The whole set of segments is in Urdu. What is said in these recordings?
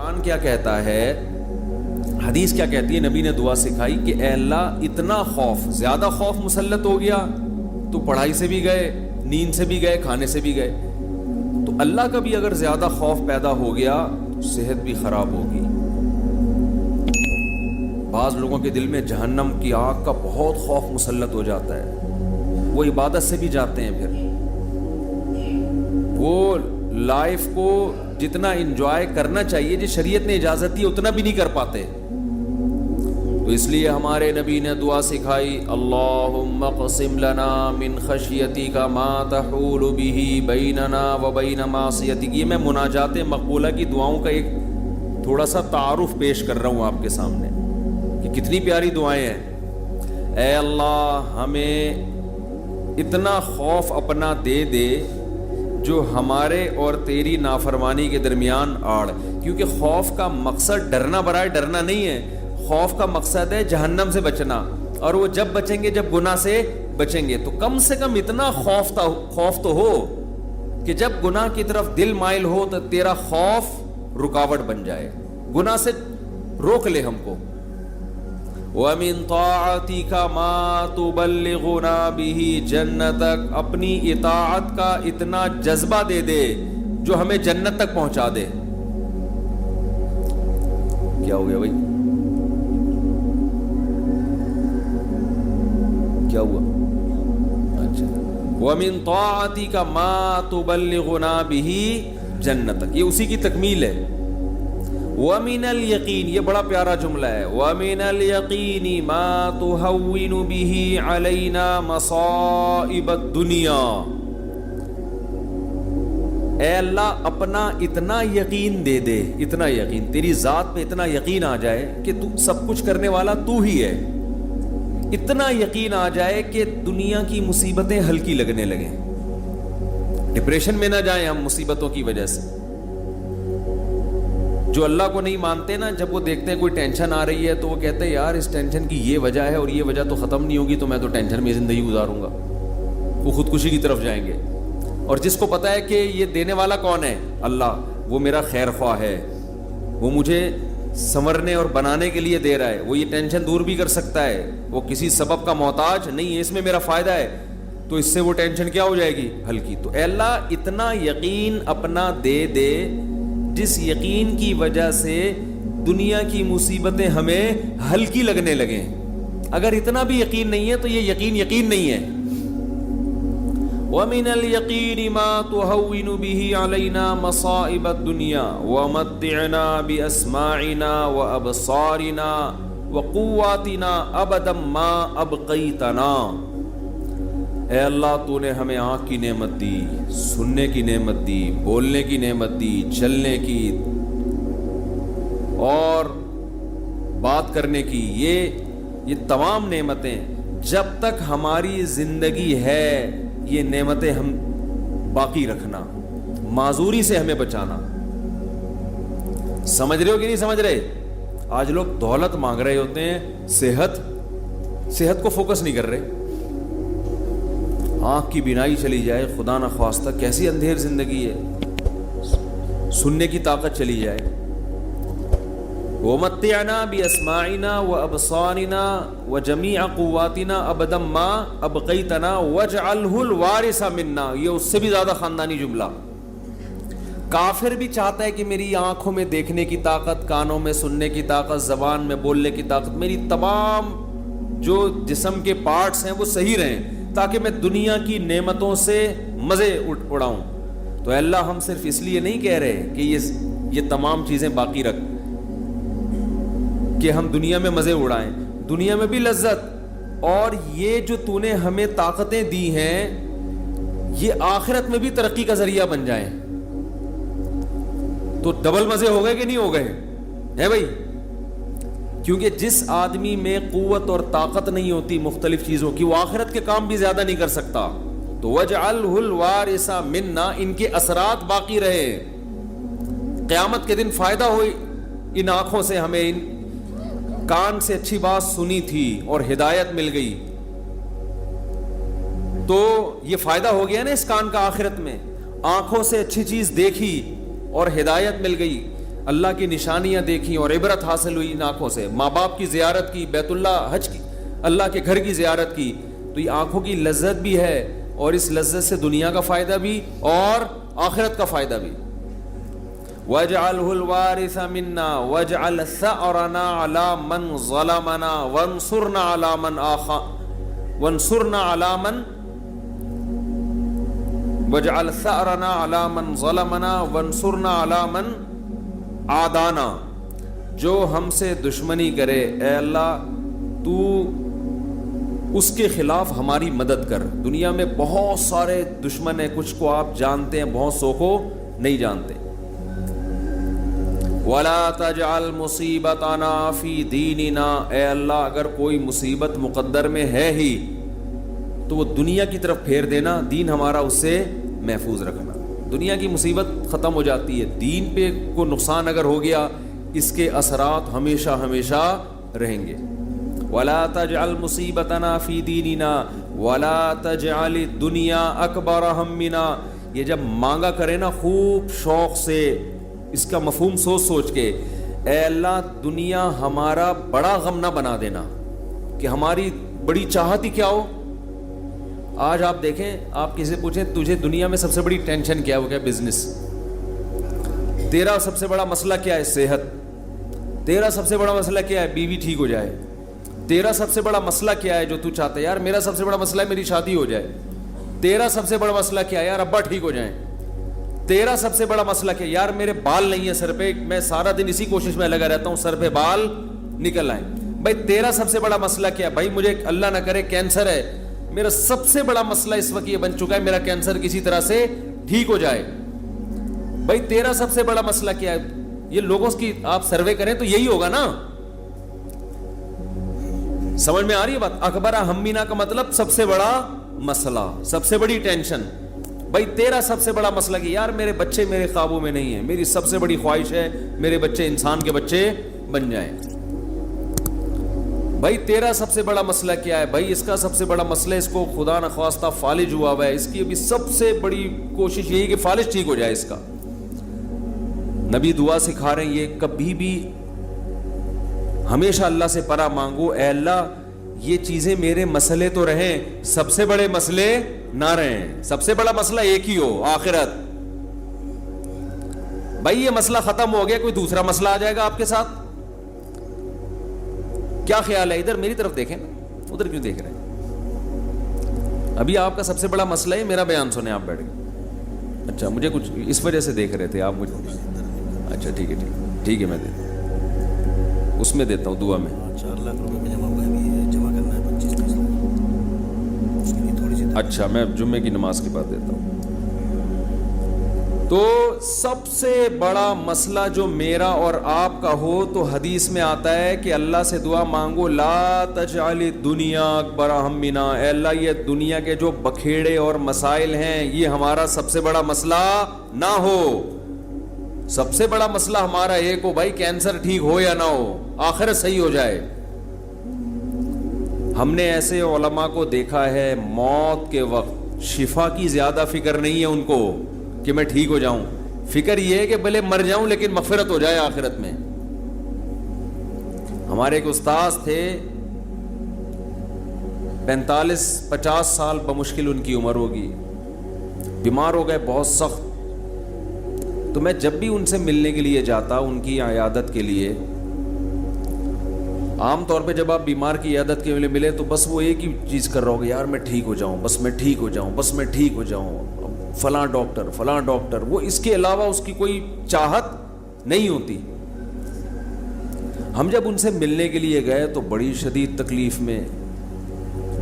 قرآن کیا کہتا ہے, حدیث کیا کہتی ہے, نبی نے دعا سکھائی کہ اے اللہ اتنا خوف, زیادہ خوف مسلط ہو گیا تو پڑھائی سے بھی گئے, نیند سے بھی گئے, کھانے سے بھی گئے. تو اللہ کا بھی اگر زیادہ خوف پیدا ہو گیا تو صحت بھی خراب ہوگی. بعض لوگوں کے دل میں جہنم کی آگ کا بہت خوف مسلط ہو جاتا ہے, وہ عبادت سے بھی جاتے ہیں, پھر وہ لائف کو جتنا انجوائے کرنا چاہیے جس شریعت نے اجازت دی اتنا بھی نہیں کر پاتے. تو اس لیے ہمارے نبی نے دعا سکھائی, اللہم اقسم لنا من خشیتک ما تحول به بیننا وبین معصیتک. یہ میں مناجات مقبولہ کی دعاؤں کا ایک تھوڑا سا تعارف پیش کر رہا ہوں آپ کے سامنے کہ کتنی پیاری دعائیں ہیں. اے اللہ ہمیں اتنا خوف اپنا دے دے جو ہمارے اور تیری نافرمانی کے درمیان آڑ. کیونکہ خوف کا مقصد ڈرنا برائے ڈرنا نہیں ہے, خوف کا مقصد ہے جہنم سے بچنا, اور وہ جب بچیں گے جب گناہ سے بچیں گے. تو کم سے کم اتنا خوف تو ہو کہ جب گناہ کی طرف دل مائل ہو تو تیرا خوف رکاوٹ بن جائے, گناہ سے روک لے ہم کو. وَمِن طَاعَتِكَ مَا تُبَلِّغُنَا بِهِ جَنَّتَكَ, اپنی اطاعت کا اتنا جذبہ دے دے جو ہمیں جنت تک پہنچا دے. کیا ہو گیا بھائی, کیا ہوا؟ اچھا, وَمِن طَاعَتِكَ مَا تُبَلِّغُنَا بِهِ جَنَّتَكَ, یہ اسی کی تکمیل ہے. وَمِنَ الْيَقِينِ, یہ بڑا پیارا جملہ ہے, وَمِنَ الْيَقِينِ مَا تُهَوِّنُ بِهِ عَلَيْنَا مَصَائِبَ الدُّنْيَا. اے اللہ اپنا اتنا یقین دے دے, اتنا یقین, تیری ذات پہ اتنا یقین آ جائے کہ تو سب کچھ کرنے والا تو ہی ہے. اتنا یقین آ جائے کہ دنیا کی مصیبتیں ہلکی لگنے لگیں, ڈپریشن میں نہ جائیں ہم مصیبتوں کی وجہ سے. جو اللہ کو نہیں مانتے نا, جب وہ دیکھتے ہیں کوئی ٹینشن آ رہی ہے تو وہ کہتے ہیں یار اس ٹینشن کی یہ وجہ ہے اور یہ وجہ تو ختم نہیں ہوگی, تو میں تو ٹینشن میں زندگی گزاروں گا. وہ خودکشی کی طرف جائیں گے. اور جس کو پتا ہے کہ یہ دینے والا کون ہے, اللہ, وہ میرا خیر خواہ ہے, وہ مجھے سنورنے اور بنانے کے لیے دے رہا ہے, وہ یہ ٹینشن دور بھی کر سکتا ہے, وہ کسی سبب کا محتاج نہیں ہے, اس میں میرا فائدہ ہے, تو اس سے وہ ٹینشن کیا ہو جائے گی, ہلکی. تو اے اللہ اتنا یقین اپنا دے دے جس یقین کی وجہ سے دنیا کی مصیبتیں ہمیں ہلکی لگنے لگیں. اگر اتنا بھی یقین نہیں ہے تو یہ یقین نہیں ہے. وَمِنَ الْيَقِينِ مَا تُهَوِّنُ بِهِ عَلَيْنَا مَصَائِبَ الدُّنْيَا وَمَتِّعْنَا بِأَسْمَاعِنَا وَأَبْصَارِنَا وَقُوَّاتِنَا أَبَدًا مَا أَبْقَيْتَنَا. اے اللہ تو نے ہمیں آنکھ کی نعمت دی, سننے کی نعمت دی, بولنے کی نعمت دی, چلنے کی اور بات کرنے کی, یہ تمام نعمتیں جب تک ہماری زندگی ہے یہ نعمتیں ہم باقی رکھنا, معذوری سے ہمیں بچانا. سمجھ رہے ہو کہ نہیں سمجھ رہے؟ آج لوگ دولت مانگ رہے ہوتے ہیں, صحت کو فوکس نہیں کر رہے. آنکھ کی بینائی چلی جائے خدا نہ خواستہ, کیسی اندھیر زندگی ہے. سننے کی طاقت چلی جائے. وَمَتِّعْنَا بِأَسْمَاعِنَا وَأَبْصَارِنَا وَجَمِيعَ قُوَّاتِنَا أَبَدًا مَا أَبْقَيْتَنَا وَاجْعَلْهُ الْوَارِثَ مِنَّا. یہ اس سے بھی زیادہ خاندانی جملہ. کافر بھی چاہتا ہے کہ میری آنکھوں میں دیکھنے کی طاقت, کانوں میں سننے کی طاقت, زبان میں بولنے کی طاقت, میری تمام جو جسم کے پارٹس ہیں وہ صحیح رہیں تاکہ میں دنیا کی نعمتوں سے مزے اڑاؤں. تو اللہ ہم صرف اس لیے نہیں کہہ رہے کہ یہ تمام چیزیں باقی رکھ کہ ہم دنیا میں مزے اڑائیں, دنیا میں بھی لذت, اور یہ جو تو نے ہمیں طاقتیں دی ہیں یہ آخرت میں بھی ترقی کا ذریعہ بن جائیں. تو ڈبل مزے ہو گئے کہ نہیں ہو گئے ہیں بھائی؟ کیونکہ جس آدمی میں قوت اور طاقت نہیں ہوتی مختلف چیزوں کی, وہ آخرت کے کام بھی زیادہ نہیں کر سکتا. تو وَاجْعَلْهُ الْوَارِثَ مِنَّا, ان کے اثرات باقی رہے, قیامت کے دن فائدہ ہو. ان آنکھوں سے ہمیں, ان کان سے اچھی بات سنی تھی اور ہدایت مل گئی, تو یہ فائدہ ہو گیا نا اس کان کا آخرت میں. آنکھوں سے اچھی چیز دیکھی اور ہدایت مل گئی. اللہ کی نشانیاں دیکھیں اور عبرت حاصل ہوئی ان آنکھوں سے, ماں باپ کی زیارت کی, بیت اللہ حج کی, اللہ کے گھر کی زیارت کی, تو یہ آنکھوں کی لذت بھی ہے, اور اس لذت سے دنیا کا فائدہ بھی اور آخرت کا فائدہ بھی. وَاجْعَلْهُ الْوَارِثَ مِنَّا وَاجْعَلْ ثَأْرَنَا عَلَى مَنْ ظَلَمَنَا وَانْصُرْنَا عَلَى مَنْ وَاجْعَلْ ثَأْرَنَا عَلَى مَنْ ظَلَمَنَا وَانْصُرْنَا عَلَى مَنْ عَادَانَا. جو ہم سے دشمنی کرے اے اللہ تو اس کے خلاف ہماری مدد کر. دنیا میں بہت سارے دشمن ہیں, کچھ کو آپ جانتے ہیں, بہت سو کو نہیں جانتے. وَلَا تَجْعَلْ مُصِيبَتَنَا فِي دِينِنَا. اے اللہ اگر کوئی مصیبت مقدر میں ہے ہی تو وہ دنیا کی طرف پھیر دینا, دین ہمارا اس سے محفوظ رکھنا. دنیا کی مصیبت ختم ہو جاتی ہے, دین پہ کو نقصان اگر ہو گیا اس کے اثرات ہمیشہ ہمیشہ رہیں گے. وَلَا تَجْعَلْ مُصِيبَتَنَا فِي دِينِنَا وَلَا تَجْعَلِ الدُّنْيَا أَكْبَرَ هَمِّنَا. یہ جب مانگا کرے نا خوب شوق سے, اس کا مفہوم سوچ سوچ کے, اے اللہ دنیا ہمارا بڑا غم نہ بنا دینا, کہ ہماری بڑی چاہت ہی کیا ہو. آج آپ دیکھیں, آپ کسی سے پوچھیں تجھے دنیا میں سب سے بڑی ٹینشن کیا ہے, وہ کیا بزنس. تیرا سب سے بڑا مسئلہ کیا ہے, صحت. تیرا سب سے بڑا مسئلہ کیا ہے, بیوی ٹھیک ہو جائے. تیرا سب سے بڑا مسئلہ کیا ہے جو تو چاہتا ہے, یار میرا سب سے بڑا مسئلہ ہے میری شادی ہو جائے. تیرا سب سے بڑا مسئلہ کیا ہے, یار ابا ٹھیک ہو جائیں. تیرا سب سے بڑا مسئلہ کیا ہے, یار میرے بال نہیں ہے سر پہ, میں سارا دن اسی کوشش میں لگا رہتا ہوں سر پہ بال نکل آئیں. بھائی تیرا سب سے بڑا مسئلہ کیا ہے, بھائی مجھے اللہ نہ کرے کینسر ہے, میرا سب سے بڑا مسئلہ اس وقت یہ بن چکا ہے میرا کینسر کسی طرح سے ٹھیک ہو جائے. بھائی تیرا سب سے بڑا مسئلہ کیا ہے, یہ لوگوں کی آپ سروے کریں تو یہی ہوگا نا. سمجھ میں آ رہی ہے بات. اکبر ہمینا کا مطلب سب سے بڑا مسئلہ, سب سے بڑی ٹینشن. بھائی تیرا سب سے بڑا مسئلہ کہ یار میرے بچے میرے قابو میں نہیں ہیں, میری سب سے بڑی خواہش ہے میرے بچے انسان کے بچے بن جائیں. بھائی تیرا سب سے بڑا مسئلہ کیا ہے, بھائی اس کا سب سے بڑا مسئلہ اس کو خدا نخواستہ فالج ہوا ہوا ہے, اس کی ابھی سب سے بڑی کوشش یہی کہ فالج ٹھیک ہو جائے اس کا. نبی دعا سکھا رہے ہیں یہ کبھی بھی ہمیشہ اللہ سے پناہ مانگو, اے اللہ یہ چیزیں میرے مسئلے تو رہیں, سب سے بڑے مسئلے نہ رہیں. سب سے بڑا مسئلہ ایک ہی ہو, آخرت. بھائی یہ مسئلہ ختم ہو گیا, کوئی دوسرا مسئلہ آ جائے گا آپ کے ساتھ. کیا خیال ہے, ادھر میری طرف دیکھیں نا, ادھر کیوں دیکھ رہے ہیں. ابھی آپ کا سب سے بڑا مسئلہ ہے میرا بیان سنیں, آپ بیٹھ گئے. اچھا مجھے کچھ اس وجہ سے دیکھ رہے تھے آپ مجھے. اچھا ٹھیک ہے ٹھیک ہے, میں دیتا ہوں, اس میں دیتا ہوں دعا میں. 4 لاکھ روپے میں جمع کرنا ہے 25. اچھا میں جمعے کی نماز کے بعد دیتا ہوں. تو سب سے بڑا مسئلہ جو میرا اور آپ کا ہو تو حدیث میں آتا ہے کہ اللہ سے دعا مانگو, لا تجعل الدنیا اکبر ہمنا. اے اللہ یہ دنیا کے جو بکھیڑے اور مسائل ہیں یہ ہمارا سب سے بڑا مسئلہ نہ ہو. سب سے بڑا مسئلہ ہمارا ایک ہو, بھائی کینسر ٹھیک ہو یا نہ ہو, آخرت صحیح ہو جائے. ہم نے ایسے علماء کو دیکھا ہے موت کے وقت شفا کی زیادہ فکر نہیں ہے ان کو کہ میں ٹھیک ہو جاؤں, فکر یہ ہے کہ بھلے مر جاؤں لیکن مغفرت ہو جائے آخرت میں. ہمارے ایک استاذ تھے 45-50 سال بمشکل ان کی عمر ہوگی, بیمار ہو گئے بہت سخت. تو میں جب بھی ان سے ملنے کے لیے جاتا ان کی عیادت کے لیے, عام طور پہ جب آپ بیمار کی عیادت کے لیے ملے تو بس وہ ایک ہی چیز کر رہا ہوگا, یار میں ٹھیک ہو جاؤں, بس میں ٹھیک ہو جاؤں, بس میں ٹھیک ہو جاؤں, فلاں ڈاکٹر. وہ اس کے علاوہ اس کی کوئی چاہت نہیں ہوتی. ہم جب ان سے ملنے کے لیے گئے تو بڑی شدید تکلیف میں,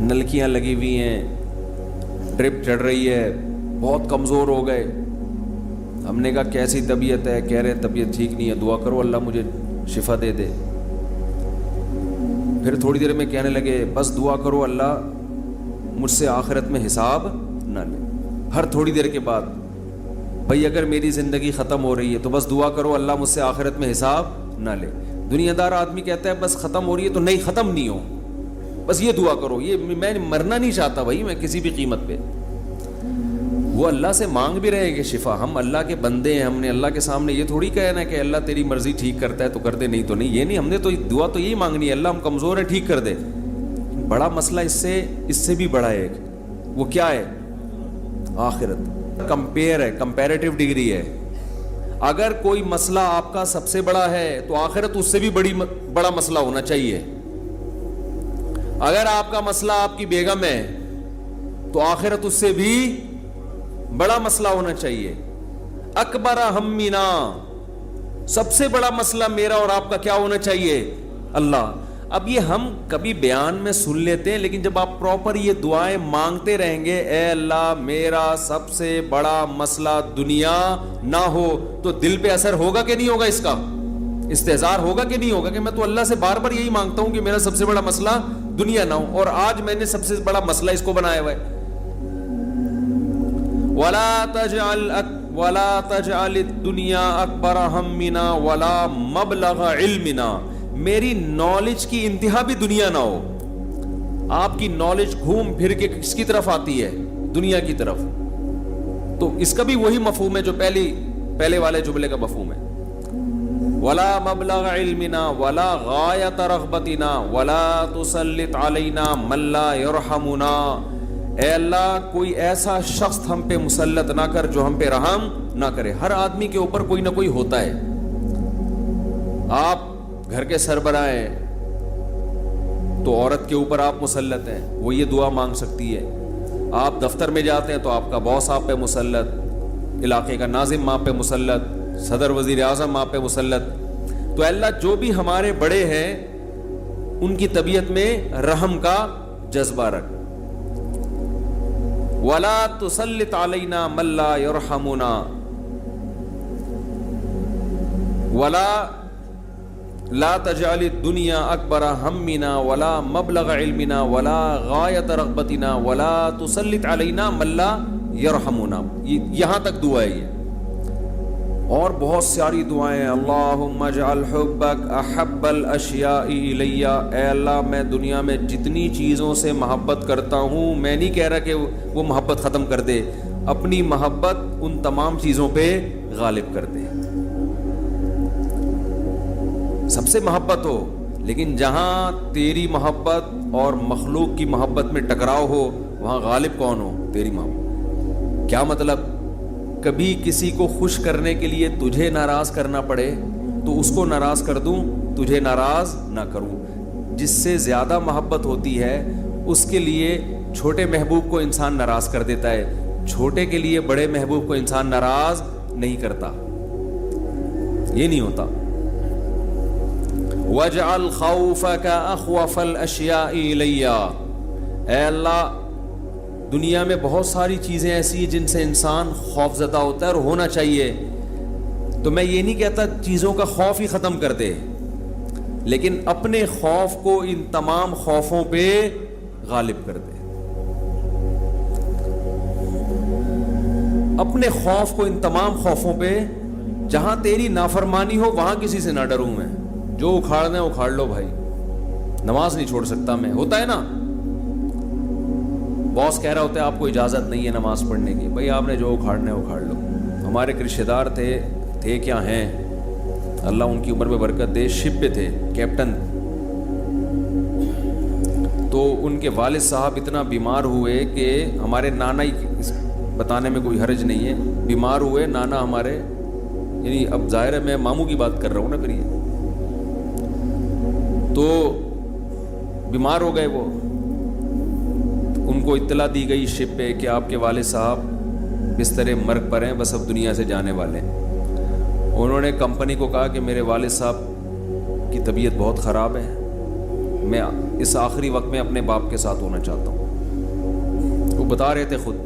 نلکیاں لگی ہوئی ہیں, ڈرپ چڑھ رہی ہے, بہت کمزور ہو گئے. ہم نے کہا کیسی طبیعت ہے, کہہ رہے طبیعت ٹھیک نہیں ہے, دعا کرو اللہ مجھے شفا دے دے. پھر تھوڑی دیر میں کہنے لگے بس دعا کرو اللہ مجھ سے آخرت میں حساب نہ لے. ہر تھوڑی دیر کے بعد, بھائی اگر میری زندگی ختم ہو رہی ہے تو بس دعا کرو اللہ مجھ سے آخرت میں حساب نہ لے. دنیا دار آدمی کہتا ہے بس ختم ہو رہی ہے تو نہیں, ختم نہیں ہو, بس یہ دعا کرو, یہ میں مرنا نہیں چاہتا بھائی میں کسی بھی قیمت پہ. وہ اللہ سے مانگ بھی رہے کہ شفا. ہم اللہ کے بندے ہیں, ہم نے اللہ کے سامنے یہ تھوڑی کہنا ہے کہ اللہ تیری مرضی ٹھیک کرتا ہے تو کر دے, نہیں تو نہیں, یہ نہیں. ہم نے تو دعا تو یہی مانگنی ہے, اللہ ہم کمزور ہیں ٹھیک کر دے. بڑا مسئلہ اس سے بھی بڑا ہے ایک, وہ کیا ہے؟ آخرت. کمپیئر ہے, کمپیریٹیو ڈگری ہے. اگر کوئی مسئلہ آپ کا سب سے بڑا ہے تو آخرت اس سے بھی بڑا مسئلہ ہونا چاہیے. اگر آپ کا مسئلہ آپ کی بیگم ہے تو آخرت اس سے بھی بڑا مسئلہ ہونا چاہیے. اکبر ہمنا, سب سے بڑا مسئلہ میرا اور آپ کا کیا ہونا چاہیے؟ اللہ. اب یہ ہم کبھی بیان میں سن لیتے ہیں, لیکن جب آپ پراپر یہ دعائیں مانگتے رہیں گے, اے اللہ میرا سب سے بڑا مسئلہ دنیا نہ ہو, تو دل پہ اثر ہوگا کہ نہیں ہوگا؟ اس کا استحضار ہوگا کہ نہیں ہوگا کہ میں تو اللہ سے بار بار یہی مانگتا ہوں کہ میرا سب سے بڑا مسئلہ دنیا نہ ہو, اور آج میں نے سب سے بڑا مسئلہ اس کو بنایا ہوا ہے. وَلَا تَجْعَلِ الدُّنْيَا أَكْبَرَ هَمِّنَا وَلَا مَبْلَغَ عِلْمِنَا, میری نالج کی انتہا بھی دنیا نہ ہو. آپ کی نالج گھوم پھر کے کس کی طرف آتی ہے؟ دنیا کی طرف. تو اس کا بھی وہی مفہوم ہے جو پہلے والے جملے کا مفہوم ہے. ولا مبلغ علمنا ولا غایت رغبتنا ولا تسلط علینا من لا یرحمنا, اے اللہ کوئی ایسا شخص ہم پہ مسلط نہ کر جو ہم پہ رحم نہ کرے. ہر آدمی کے اوپر کوئی نہ کوئی ہوتا ہے. آپ گھر کے سربراہ ہیں تو عورت کے اوپر آپ مسلط ہیں, وہ یہ دعا مانگ سکتی ہے. آپ دفتر میں جاتے ہیں تو آپ کا باس آپ پہ مسلط, علاقے کا ناظم آپ پہ مسلط, صدر وزیر اعظم آپ پہ مسلط. تو اللہ جو بھی ہمارے بڑے ہیں ان کی طبیعت میں رحم کا جذبہ رکھ. وَلَا تُسَلِّطْ عَلَيْنَا مَن لَّا يَرْحَمُنَا وَلَا لا تجعل الدنیا اکبر ہمنا ولا مبلغ علمنا ولا غایت رغبتنا ولا تسلط علینا من لا یرحمنا. یہاں تک دعا ہے یہ, اور بہت ساری دعائیں. اللہم اجعل حبک احب الاشیاء الی, اے اللہ میں دنیا میں جتنی چیزوں سے محبت کرتا ہوں, میں نہیں کہہ رہا کہ وہ محبت ختم کر دے, اپنی محبت ان تمام چیزوں پہ غالب کر دے. سب سے محبت ہو, لیکن جہاں تیری محبت اور مخلوق کی محبت میں ٹکراؤ ہو وہاں غالب کون ہو؟ تیری محبت. کیا مطلب؟ کبھی کسی کو خوش کرنے کے لیے تجھے ناراض کرنا پڑے تو اس کو ناراض کر دوں, تجھے ناراض نہ کروں. جس سے زیادہ محبت ہوتی ہے اس کے لیے چھوٹے محبوب کو انسان ناراض کر دیتا ہے, چھوٹے کے لیے بڑے محبوب کو انسان ناراض نہیں کرتا. یہ نہیں ہوتا. وَاجْعَلْ خَوْفَكَ أَخْوَفَ الْأَشْيَاءِ إِلَيَّ, اے اللہ دنیا میں بہت ساری چیزیں ایسی ہیں جن سے انسان خوف زدہ ہوتا ہے اور ہونا چاہیے. تو میں یہ نہیں کہتا چیزوں کا خوف ہی ختم کر دے, لیکن اپنے خوف کو ان تمام خوفوں پہ غالب کر دے. اپنے خوف کو ان تمام خوفوں پہ, جہاں تیری نافرمانی ہو وہاں کسی سے نہ ڈروں میں, جو اکھاڑنا ہے اکھاڑ لو بھائی, نماز نہیں چھوڑ سکتا میں. ہوتا ہے نا, باس کہہ رہا ہوتا ہے آپ کو اجازت نہیں ہے نماز پڑھنے کی, بھائی آپ نے جو اکھاڑنا ہے اکھاڑ لو. ہمارے ایک رشتہ دار تھے کیا ہیں, اللہ ان کی عمر میں برکت دے, شپ پہ تھے, کیپٹن. تو ان کے والد صاحب اتنا بیمار ہوئے کہ ہمارے نانا ہی, بتانے میں کوئی حرج نہیں ہے, بیمار ہوئے نانا ہمارے, یعنی اب ظاہر ہے میں ماموں کی بات کر رہا ہوں نا پھر, یہ تو بیمار ہو گئے. وہ ان کو اطلاع دی گئی شپ پہ کہ آپ کے والد صاحب بستر مرگ پر ہیں, بس اب دنیا سے جانے والے ہیں. انہوں نے کمپنی کو کہا کہ میرے والد صاحب کی طبیعت بہت خراب ہے, میں اس آخری وقت میں اپنے باپ کے ساتھ ہونا چاہتا ہوں. وہ بتا رہے تھے خود.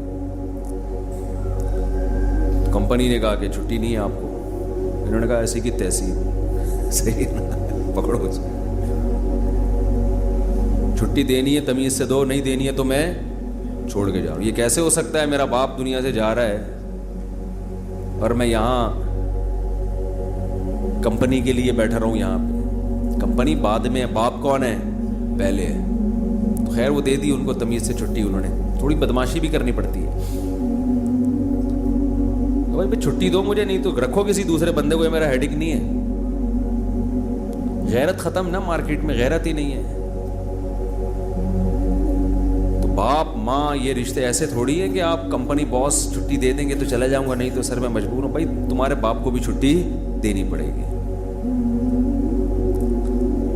کمپنی نے کہا کہ چھٹی نہیں ہے آپ کو. انہوں نے کہا ایسی کی تیسی, صحیح نا, پکڑو اس کو, چھٹی دینی ہے تمیز سے دو, نہیں دینی ہے تو میں چھوڑ کے جاؤں. یہ کیسے ہو سکتا ہے؟ میرا باپ دنیا سے جا رہا ہے اور میں یہاں کمپنی کے لیے بیٹھا رہوں یہاں پہ. کمپنی بعد میں ہے, باپ کون ہے؟ پہلے ہے. تو خیر وہ دے دی ان کو تمیز سے چھٹی. انہوں نے تھوڑی بدماشی بھی کرنی پڑتی ہے. بھائی چھٹی دو مجھے, نہیں تو رکھو کسی دوسرے بندے کو, یہ میرا ہیڈک نہیں ہے. غیرت ختم نا, مارکیٹ میں غیرت ہی نہیں ہے. تو باپ ماں یہ رشتے ایسے تھوڑی ہے کہ آپ کمپنی باس چھٹی دے دیں گے تو چلا جاؤں گا, نہیں تو سر میں مجبور ہوں. بھائی تمہارے باپ کو بھی چھٹی دینی پڑے گی.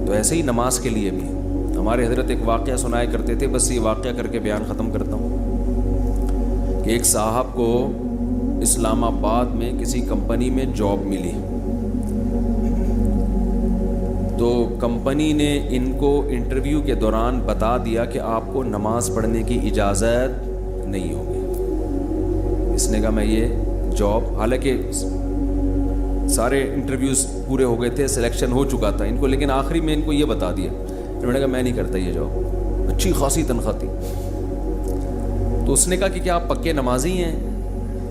تو ایسے ہی نماز کے لیے بھی ہمارے حضرت ایک واقعہ سنایا کرتے تھے, بس یہ واقعہ کر کے بیان ختم کرتا ہوں, کہ ایک صاحب کو اسلام آباد میں کسی کمپنی میں جاب ملی. تو کمپنی نے ان کو انٹرویو کے دوران بتا دیا کہ آپ کو نماز پڑھنے کی اجازت نہیں ہوگی. اس نے کہا میں یہ جاب, حالانکہ سارے انٹرویوز پورے ہو گئے تھے, سلیکشن ہو چکا تھا ان کو, لیکن آخری میں ان کو یہ بتا دیا. انہوں نے کہا میں نہیں کرتا یہ جاب, اچھی خاصی تنخواہ تھی. تو اس نے کہا کہ کیا آپ پکے نمازی ہیں؟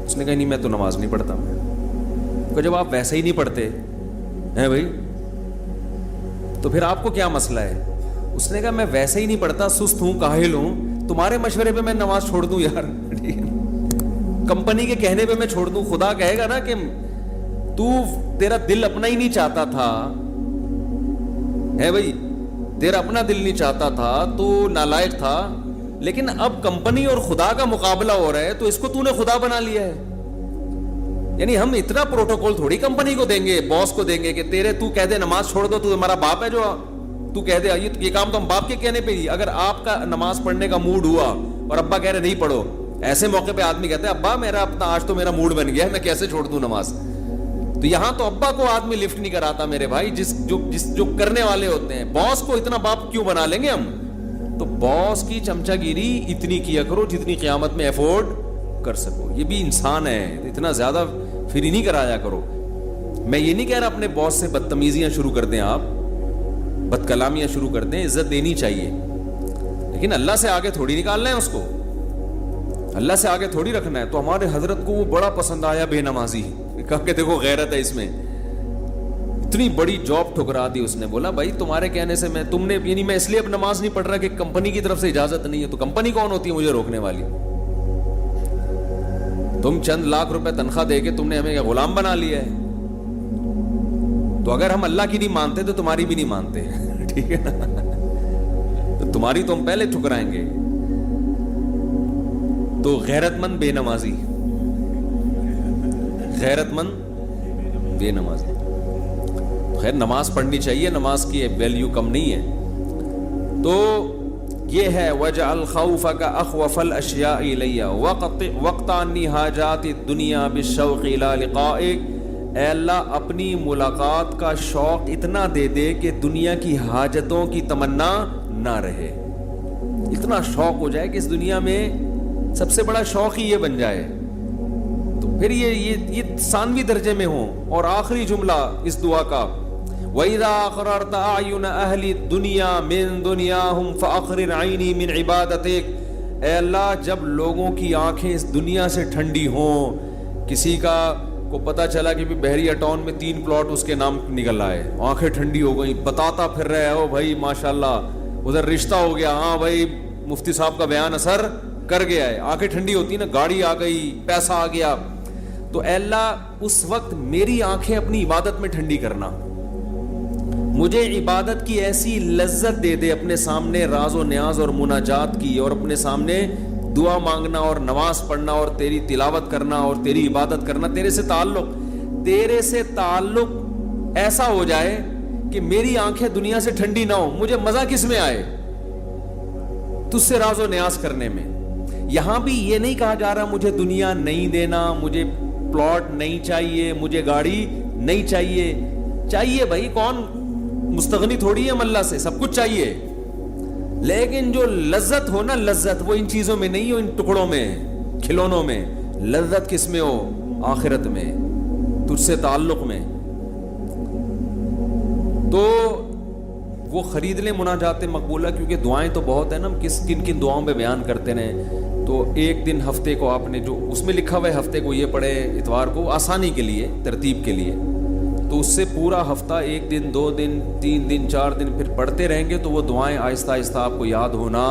اس نے کہا نہیں میں تو نماز نہیں پڑھتا. کہ جب آپ ویسے ہی نہیں پڑھتے ہیں بھائی تو پھر آپ کو کیا مسئلہ ہے؟ اس نے کہا میں ویسے ہی نہیں پڑھتا, سست ہوں, کاہل ہوں, تمہارے مشورے پہ میں نماز چھوڑ دوں یار؟ کمپنی کے کہنے پہ میں چھوڑ دوں؟ خدا کہے گا نا کہ تیرا دل اپنا ہی نہیں چاہتا تھا, ہے بھائی تیرا اپنا دل نہیں چاہتا تھا, تو نالائق تھا, لیکن اب کمپنی اور خدا کا مقابلہ ہو رہا ہے تو اس کو تو نے خدا بنا لیا ہے. یعنی ہم اتنا پروٹوکول تھوڑی کمپنی کو دیں گے, باس کو دیں گے کہ تو کہہ دے نماز چھوڑ دو, تو ہمارا باپ ہے جو تو کہہ دے یہ کام تو ہم باپ کے کہنے پہ ہی. اگر آپ کا نماز پڑھنے کا موڈ ہوا اور ابا کہہ رہے نہیں پڑھو, ایسے موقع پہ آدمی کہتا ہے ابا میرا اپنا آج تو میرا موڈ بن گیا ہے, میں کیسے چھوڑ دوں نماز؟ تو یہاں تو ابا کو آدمی لفٹ نہیں کراتا میرے بھائی, جو کرنے والے ہوتے ہیں. باس کو اتنا باپ کیوں بنا لیں گے ہم؟ تو باس کی چمچہ گیری اتنی کیا کرو جتنی قیامت میں افورڈ کر سکو. یہ بھی انسان ہے, اتنا زیادہ فری نہیں کرایا کرو. میں یہ نہیں کہہ رہا اپنے باس سے بدتمیزیاں شروع کر دیں, آپ بد کلامیاں شروع کر دیں, عزت دینی چاہیے, لیکن اللہ سے آگے تھوڑی نکالنا ہے اس کو, اللہ سے آگے تھوڑی رکھنا ہے. تو ہمارے حضرت کو وہ بڑا پسند آیا بے نمازی, کہا کہ دیکھو غیرت ہے اس میں. اتنی بڑی جاب ٹھکرا دی اس نے. بولا بھائی تمہارے کہنے سے تم نے, یعنی میں اس لیے اب نماز نہیں پڑھ رہا کہ کمپنی کی طرف سے اجازت نہیں ہے. تو کمپنی کون ہوتی ہے مجھے روکنے والی؟ تم چند لاکھ روپے تنخواہ دے کے تم نے ہمیں غلام بنا لیا ہے. تو اگر ہم اللہ کی نہیں مانتے تو تمہاری بھی نہیں مانتے, ٹھیک ہے نا؟ تو تمہاری تو ہم پہلے ٹھکرائیں گے. تو غیرت مند بے نمازی, غیرت مند بے نمازی. خیر نماز پڑھنی چاہیے, نماز کی ویلیو کم نہیں ہے. تو یہ ہے وجعل خوفک اخوف الاشیاء الی وقت عنی حاجات الدنیا بالشوق الی لقائک. اے اللہ اپنی ملاقات کا شوق اتنا دے دے کہ دنیا کی حاجتوں کی تمنا نہ رہے. اتنا شوق ہو جائے کہ اس دنیا میں سب سے بڑا شوق ہی یہ بن جائے. تو پھر یہ ثانوی درجے میں ہوں. اور آخری جملہ اس دعا کا وَإِذَا أَقْرَرْتَ أَعْيُنَ أَهْلِ الدُّنْيَا مِن دُنْيَاهُمْ فَأَقْرِرْ عَيْنِي مِنْ عِبَادَتِكَ. اے اللہ جب لوگوں کی آنکھیں اس دنیا سے ٹھنڈی ہوں, کسی کا کو پتا چلا کہ بحریہ ٹاؤن میں 3 پلاٹ اس کے نام نکل آئے, آنکھیں ٹھنڈی ہو گئی, بتاتا پھر رہے ہو بھائی ماشاءاللہ ادھر رشتہ ہو گیا, ہاں بھائی مفتی صاحب کا بیان اثر کر گیا ہے, آنکھیں ٹھنڈی ہوتی نا, گاڑی آ گئی, پیسہ آ گیا. تو اے اللہ اس وقت میری آنکھیں اپنی عبادت میں ٹھنڈی کرنا, مجھے عبادت کی ایسی لذت دے دے, اپنے سامنے راز و نیاز اور مناجات کی, اور اپنے سامنے دعا مانگنا اور نماز پڑھنا اور تیری تلاوت کرنا اور تیری عبادت کرنا, تیرے سے تعلق ایسا ہو جائے کہ میری آنکھیں دنیا سے ٹھنڈی نہ ہو. مجھے مزہ کس میں آئے؟ تجھ سے راز و نیاز کرنے میں. یہاں بھی یہ نہیں کہا جا رہا مجھے دنیا نہیں دینا, مجھے پلاٹ نہیں چاہیے, مجھے گاڑی نہیں چاہیے. چاہیے بھائی, کون مستغنی تھوڑی ہے ہم اللہ سے, سب کچھ چاہیے, لیکن جو لذت ہو نا, لذت وہ ان چیزوں میں نہیں ہو, ان ٹکڑوں میں, کھلونوں میں. لذت کس میں ہو؟ آخرت میں, تجھ سے تعلق میں. تو وہ خرید لیں مناجات مقبولہ, کیونکہ دعائیں تو بہت ہیں نا, ہم کن دعاؤں پہ بیان کرتے رہیں. تو ایک دن ہفتے کو آپ نے جو اس میں لکھا ہوا ہے, ہفتے کو یہ پڑھے, اتوار کو آسانی کے لیے, ترتیب کے لیے, تو اس سے پورا ہفتہ 1 دن 2 دن 3 دن 4 دن پھر پڑھتے رہیں گے تو وہ دعائیں آہستہ آہستہ آپ کو یاد ہونا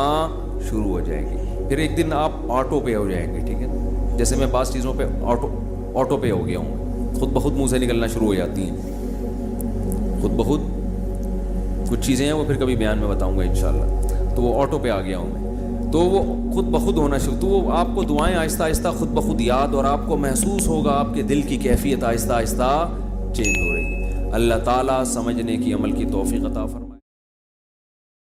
شروع ہو جائیں گی. پھر ایک دن آپ آٹو پہ ہو جائیں گے, ٹھیک ہے. جیسے میں بعض چیزوں پہ آٹو پے ہو گیا ہوں میں, خود بخود منہ سے نکلنا شروع ہو جاتی ہیں خود بخود. کچھ چیزیں ہیں وہ پھر کبھی بیان میں بتاؤں گا انشاءاللہ. تو وہ آٹو پہ آ گیا ہوں میں, تو وہ خود بخود ہونا شروع, تو وہ آپ کو دعائیں آہستہ آہستہ خود بخود یاد, اور آپ کو محسوس ہوگا آپ کے دل کی کیفیت آہستہ آہستہ چینج ہو رہی ہے. اللہ تعالیٰ سمجھنے کی, عمل کی توفیق عطا فرمائے.